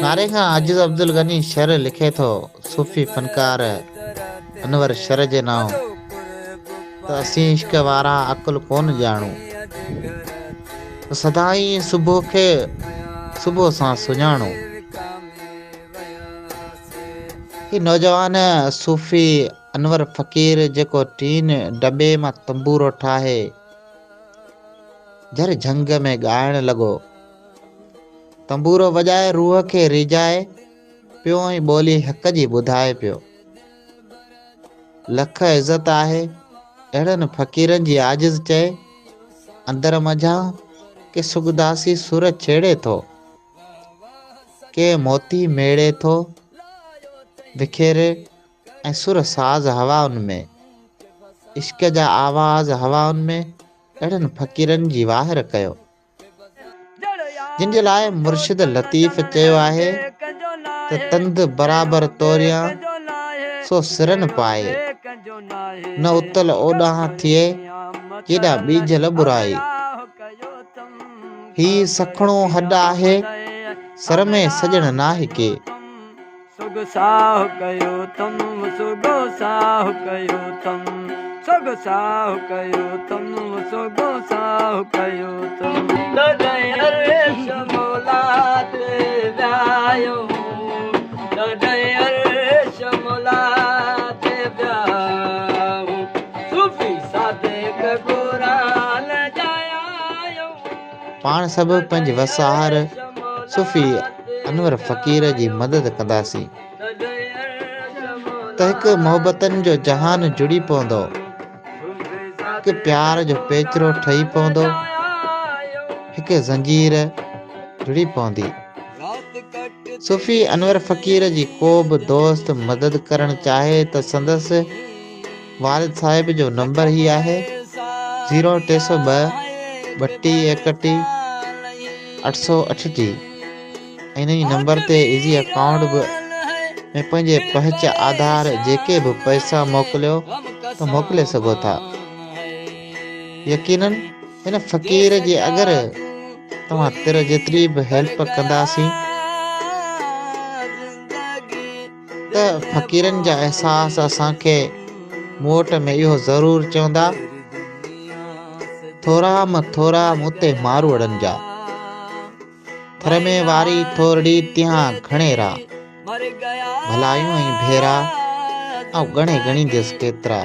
नारे खां आजिज़ अब्दुल गनी शेर लिखे थो सूफ़ी फनकार अनवर शर जे नाम त असीं इश्क वारा अकुल कोन ॼाणूं त सदाई सुबुह खे सुबुह सां सुञाणूं। ही नौजवान सूफ़ी अनवर फ़कीर जेको टीन डॿे मां तंबूरो ठाहे झर झंग में ॻाइण लॻो। तंबूरो वॼाए रूह खे रिझाए पियो ऐं ॿोली हक़ जी ॿुधाए पियो। लख इज़त आहे अहिड़नि फ़क़ीरनि जी आजिज़ चए अंदर मझां के सुगदासी सुर छेड़े थो के मोती मेड़े थो विखेरे ऐं सुर साज़ हवाउनि में इश्क जा आवाज़ हवाउनि में अहिड़नि फ़क़ीरनि जी वाहिर कयो जिन जे लाइ मुर्शिद लतीफ़ चयो आहे त तंद बराबर तोरियां सो सिरन पाए न उतल ओॾां थिए केॾा ॿीजल बुराई। ही सखणो हॾ आहे सर में सॼण नाहे के सुग साह कयो तम सुग साह कयो तम सुग साह कयो तम सुग साह कयो तम ददयर शमोलात व्यायो ददयर शमोलात व्यायो सूफी सादे कुरान जायो। पाण सभु पंहिंजे वसाहर सूफ़ी अनवर फ़कीर जी मदद कंदासीं त हिकु मोहबतनि जो जहान जुड़ी पवंदो हिकु प्यार जो पेचरो ठही पवंदो हिकु ज़ंजीर जुड़ी पवंदी। सूफ़ी अनवर फ़कीर जी को बि दोस्त मदद करणु चाहे त संदसि वालिद साहिब जो नंबर ही आहे 0302 3231 838 इन ई नंबर ते इज़ी अकाउंट में पंहिंजे पहच आधार जेके बि पैसा मोकिलियो त मोकिले सघो था। यकीनन हिन फ़कीर जी अगरि तव्हां तिर जेतिरी बि हेल्प कंदासीं त फ़कीरनि जा अहसास असांखे मूं वटि में इहो ज़रूरु चवंदा थोरा में थोरा मूं ते मारूड़नि जा थर में वारी थोरड़ी तिहां घणेरा भलायूं ऐं भेरा ऐं घणे ॻणींदसि केतिरा।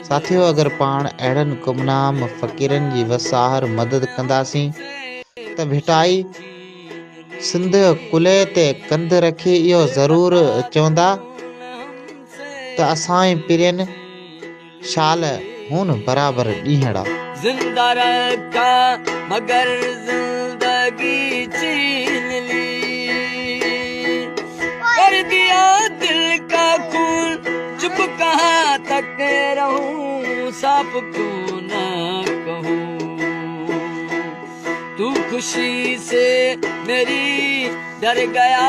साथियो अगरि पाण अहिड़नि गुमनाम फ़क़ीरनि जी वसाहर मदद कंदासीं त भिटाई सिंध कुल्हे ते कंध रखी इहो ज़रूरु चवंदा त असांजे पिरियनि शाल हुन बराबरि ॾींहड़ा जिंदा रखा मगर जिंदगी छीन ली कर दिया दिल का खून चुप कहाँ तक रहूं साफ क्यों ना कहूं तू खुशी से मेरी डर गया